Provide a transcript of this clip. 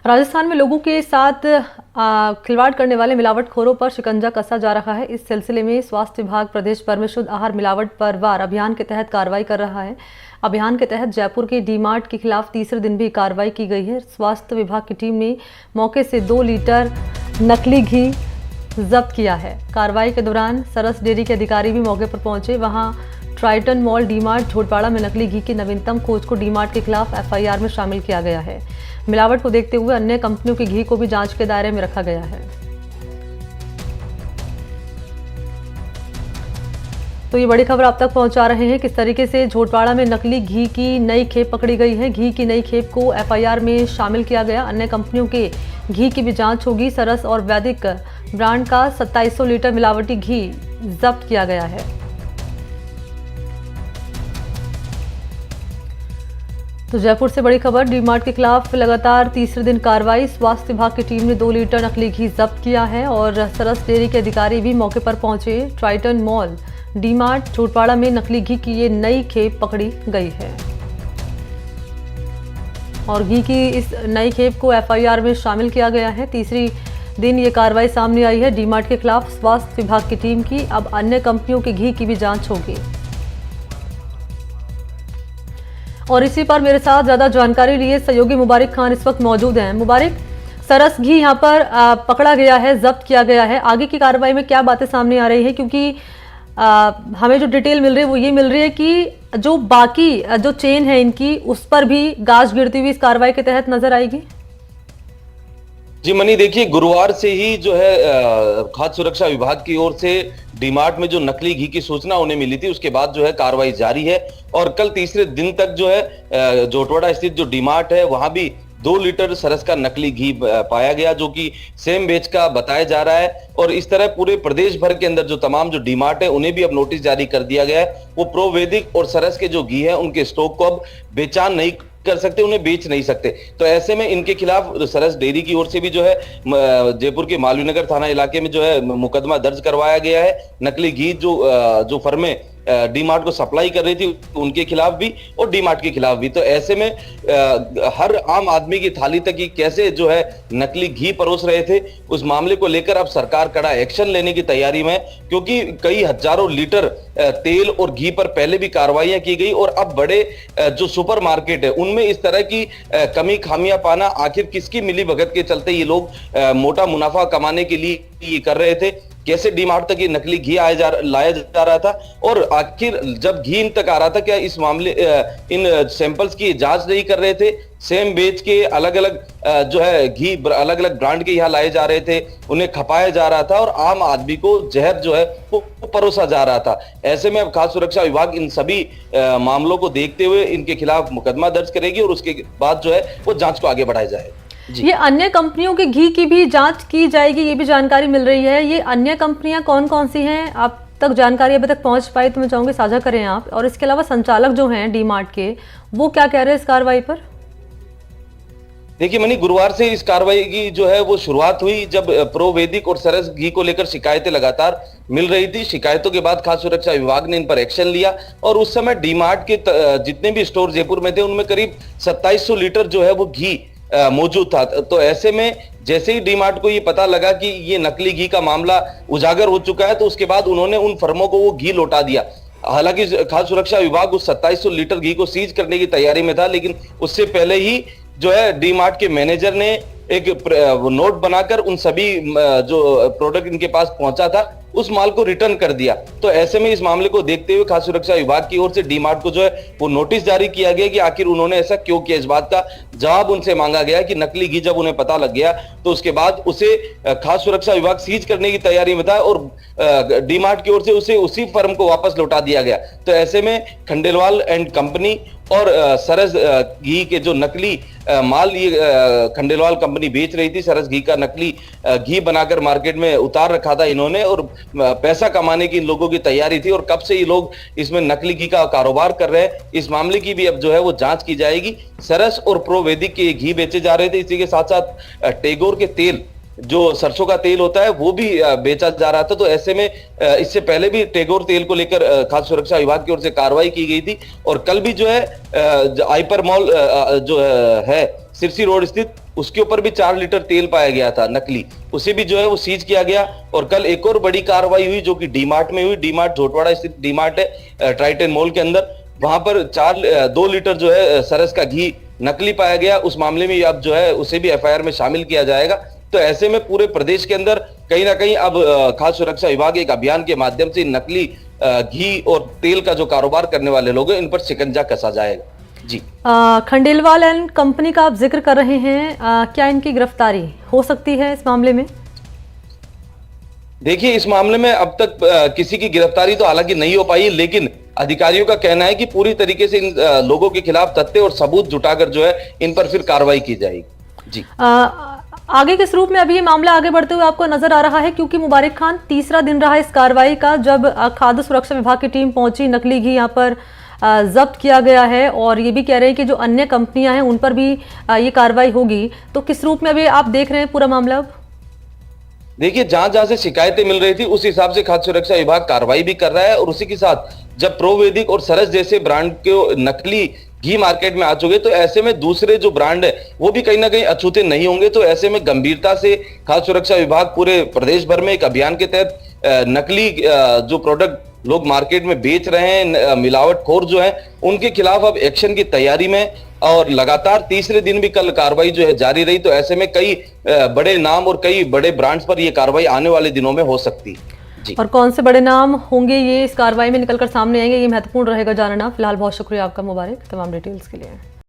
राजस्थान में लोगों के साथ खिलवाड़ करने वाले मिलावटखोरों पर शिकंजा कसा जा रहा है। इस सिलसिले में स्वास्थ्य विभाग प्रदेश भर में शुद्ध आहार मिलावट पर वार अभियान के तहत कार्रवाई कर रहा है। अभियान के तहत जयपुर के डी-मार्ट के खिलाफ तीसरे दिन भी कार्रवाई की गई है। स्वास्थ्य विभाग की टीम ने मौके से 2 लीटर नकली घी जब्त किया है। कार्रवाई के दौरान सरस डेयरी के अधिकारी भी मौके पर पहुंचे। वहां ट्राइटन मॉल डी-मार्ट झोटवाड़ा में नकली घी की नवीनतम खोज को डी-मार्ट के खिलाफ एफआईआर में शामिल किया गया है। मिलावट को देखते हुए अन्य कंपनियों के घी को भी जांच के दायरे में रखा गया है। तो ये बड़ी खबर आप तक पहुंचा रहे हैं किस तरीके से झोटवाड़ा में नकली घी की नई खेप पकड़ी गई है। घी की नई खेप को एफआईआर में शामिल किया गया। अन्य कंपनियों के घी की भी जांच होगी। सरस और वैदिक ब्रांड का 2700 लीटर मिलावटी घी जब्त किया गया है। तो जयपुर से बड़ी खबर, डी-मार्ट के खिलाफ लगातार तीसरे दिन कार्रवाई। स्वास्थ्य विभाग की टीम ने 2 लीटर नकली घी जब्त किया है और सरस डेयरी के अधिकारी भी मौके पर पहुंचे। ट्राइटन मॉल डी-मार्ट झोटवाड़ा में नकली घी की ये नई खेप पकड़ी गई है और घी की इस नई खेप को एफआईआर में शामिल किया गया है। तीसरी दिन ये कार्रवाई सामने आई है डी-मार्ट के खिलाफ स्वास्थ्य विभाग की टीम की। अब अन्य कंपनियों के घी की भी जांच होगी। और इसी पर मेरे साथ ज्यादा जानकारी लिए सहयोगी मुबारिक खान इस वक्त मौजूद हैं। मुबारिक, सरस घी यहाँ पर पकड़ा गया है, जब्त किया गया है। आगे की कार्रवाई में क्या बातें सामने आ रही है? क्योंकि हमें जो डिटेल मिल रही है वो ये मिल रही है कि जो बाकी जो चेन है इनकी, उस पर भी गाज गिरती हुई इस कार्रवाई के तहत नजर आएगी। जी मनी, देखिए गुरुवार से ही जो है खाद्य सुरक्षा विभाग की ओर से डी-मार्ट में जो नकली घी की सूचना उन्हें मिली थी, उसके बाद जो है कार्रवाई जारी है और कल तीसरे दिन तक जो है झोटवाड़ा स्थित जो डी-मार्ट है वहां भी 2 लीटर सरस का नकली घी पाया गया, जो कि सेम बेच का बताया जा रहा है। और इस तरह पूरे प्रदेश भर के अंदर जो तमाम जो डी-मार्ट है उन्हें भी अब नोटिस जारी कर दिया गया है। वो प्रो वैदिक और सरस के जो घी है उनके स्टॉक को अब बेचान नहीं कर सकते, उन्हें बेच नहीं सकते। तो ऐसे में इनके खिलाफ सरस डेयरी की ओर से भी जो है जयपुर के मालवीय नगर थाना इलाके में जो है मुकदमा दर्ज करवाया गया है। नकली घी जो फर्में डी-मार्ट को सप्लाई कर रही थी उनके खिलाफ भी और डी-मार्ट के खिलाफ भी। तो ऐसे में हर आम आदमी की थाली तक ही कैसे जो है नकली घी परोस रहे थे, उस मामले को लेकर अब सरकार कड़ा एक्शन लेने की तैयारी में है, क्योंकि कई हजारों लीटर तेल और घी पर पहले भी कार्रवाइयां की गई और अब बड़े जो सुपर मार्केट है उनमें इस तरह की कमी खामियां पाना आखिर किसकी मिली भगत के चलते ये लोग मोटा मुनाफा कमाने के लिए ये कर रहे थे। कैसे डी-मार्ट तक ये नकली घी लाया जा रहा था और आखिर जब घी इन तक आ रहा था, क्या इस मामले इन सैंपल्स की जांच नहीं कर रहे थे? सेम बेच के अलग अलग जो है घी अलग अलग ब्रांड के यहाँ लाए जा रहे थे, उन्हें खपाया जा रहा था और आम आदमी को जहर जो है वो परोसा जा रहा था। ऐसे में अब खाद्य सुरक्षा विभाग इन सभी मामलों को देखते हुए इनके खिलाफ मुकदमा दर्ज करेगी और उसके बाद जो है वो जांच को आगे बढ़ाया जाएगा। ये अन्य कंपनियों के घी की भी जांच की जाएगी, ये भी जानकारी मिल रही है। ये अन्य कंपनियां कौन कौन सी हैं? आप तक जानकारी अभी तक पहुंच पाई तो मैं चाहूंगी साझा करें आप। और इसके अलावा संचालक जो हैं डी-मार्ट के, वो क्या कह रहे हैं इस कार्रवाई पर? देखिए मनी, गुरुवार से इस कार्रवाई की जो है वो शुरुआत हुई जब प्रो वैदिक और सरस घी को लेकर शिकायतें लगातार मिल रही थी। शिकायतों के बाद खाद्य सुरक्षा विभाग ने इन पर एक्शन लिया और उस समय डी-मार्ट के जितने भी स्टोर जयपुर में थे उनमें करीब 2700 लीटर जो है वो घी मौजूद था। तो ऐसे में जैसे ही डी-मार्ट को ये पता लगा कि ये नकली घी का मामला उजागर हो चुका है, तो उसके बाद उन्होंने उन फर्मों को वो घी लौटा दिया। हालांकि खाद्य सुरक्षा विभाग उस 2700 लीटर घी को सीज करने की तैयारी में था, लेकिन उससे पहले ही जो है डी-मार्ट के मैनेजर ने एक नोट बनाकर उन सभी जो प्रोडक्ट इनके पास पहुंचा था उस माल को रिटर्न कर दिया। तो ऐसे में इस मामले को देखते हुए खाद्य सुरक्षा विभाग की ओर से डी-मार्ट को जो है वो नोटिस जारी किया गया कि आखिर उन्होंने ऐसा क्यों किया। इस बात का जवाब उनसे मांगा गया कि नकली घी जब उन्हें पता लग गया तो उसके बाद उसे खाद्य सुरक्षा विभाग सीज करने की तैयारी में था और डी-मार्ट की ओर से उसे उसी फर्म को वापस लौटा दिया गया। तो ऐसे में खंडेलवाल एंड कंपनी और सरस घी के जो नकली माल ये खंडेलवाल कंपनी बेच रही थी, सरस घी का नकली घी बनाकर मार्केट में उतार रखा था इन्होंने और पैसा कमाने की इन लोगों की तैयारी थी। और कब से ये लोग इसमें नकली घी का कारोबार कर रहे हैं, इस मामले की भी अब जो है वो जांच की जाएगी। सरस और प्रो वैदिक के घी बेचे जा रहे थे, इसी के साथ साथ टेगोर के तेल जो सरसों का तेल होता है वो भी बेचा जा रहा था। तो ऐसे में इससे पहले भी टेगोर तेल को लेकर खाद्य सुरक्षा विभाग की ओर से कार्रवाई की गई थी और कल भी जो है हाइपर मॉल जो है सिरसी रोड स्थित उसके ऊपर भी 4 लीटर तेल पाया गया था नकली, उसे भी जो है वो सीज किया गया। और कल एक और बड़ी कार्रवाई हुई जो कि डीमार्ट में हुई। डीमार्ट झोटवाड़ा स्थित डीमार्ट है ट्राइटन मॉल के अंदर, वहां पर 2 लीटर जो है सरस का घी नकली पाया गया। उस मामले में अब जो है उसे भी एफआईआर में शामिल किया जाएगा। तो ऐसे में पूरे प्रदेश के अंदर कहीं ना कहीं अब खाद्य सुरक्षा विभाग एक अभियान के माध्यम से नकली घी और तेल का जो कारोबार करने वाले लोग हैं इन पर शिकंजा कसा जाएगा। जी, खंडेलवाल एंड कंपनी का आप जिक्र कर रहे हैं, क्या इनकी गिरफ्तारी हो सकती है इस मामले में? देखिए, इस मामले में अब तक किसी की गिरफ्तारी तो हालांकि नहीं हो पाई, लेकिन अधिकारियों का कहना है कि पूरी तरीके से इन लोगों के खिलाफ तथ्य और सबूत जुटाकर जो है इन पर फिर कार्रवाई की जाएगी। जी, आगे किस रूप में अभी ये मामला आगे बढ़ते हुए आपको नजर आ रहा है, क्योंकि मुबारक खान तीसरा दिन रहा इस कार्रवाई का जब खाद्य सुरक्षा विभाग की टीम पहुंची, नकली घी यहाँ पर जब्त किया गया है और ये भी कह रहे हैं कि जो अन्य कंपनियां हैं उन पर भी ये कार्रवाई होगी। तो किस रूप में अभी आप देख रहे हैं पूरा मामला? अब देखिए, जहां जहां से शिकायतें मिल रही थी उस हिसाब से खाद्य सुरक्षा विभाग कार्रवाई भी कर रहा है। और उसी के साथ जब प्रोवैदिक और सरस जैसे ब्रांड के नकली घी मार्केट में आ चुके तो ऐसे में दूसरे जो ब्रांड है वो भी कहीं ना कहीं अछूते नहीं होंगे। तो ऐसे में गंभीरता से खाद्य सुरक्षा विभाग पूरे प्रदेश भर में एक अभियान के तहत नकली जो प्रोडक्ट लोग मार्केट में बेच रहे हैं, मिलावटखोर जो है, उनके खिलाफ अब एक्शन की तैयारी में। और लगातार तीसरे दिन भी कल कार्रवाई जो है जारी रही। तो ऐसे में कई बड़े नाम और कई बड़े ब्रांड्स पर यह कार्रवाई आने वाले दिनों में हो सकती है। जी, और कौन से बड़े नाम होंगे ये इस कार्रवाई में निकलकर सामने आएंगे, ये महत्वपूर्ण रहेगा जानना। फिलहाल बहुत शुक्रिया आपका मुबारक तमाम डिटेल्स के लिए।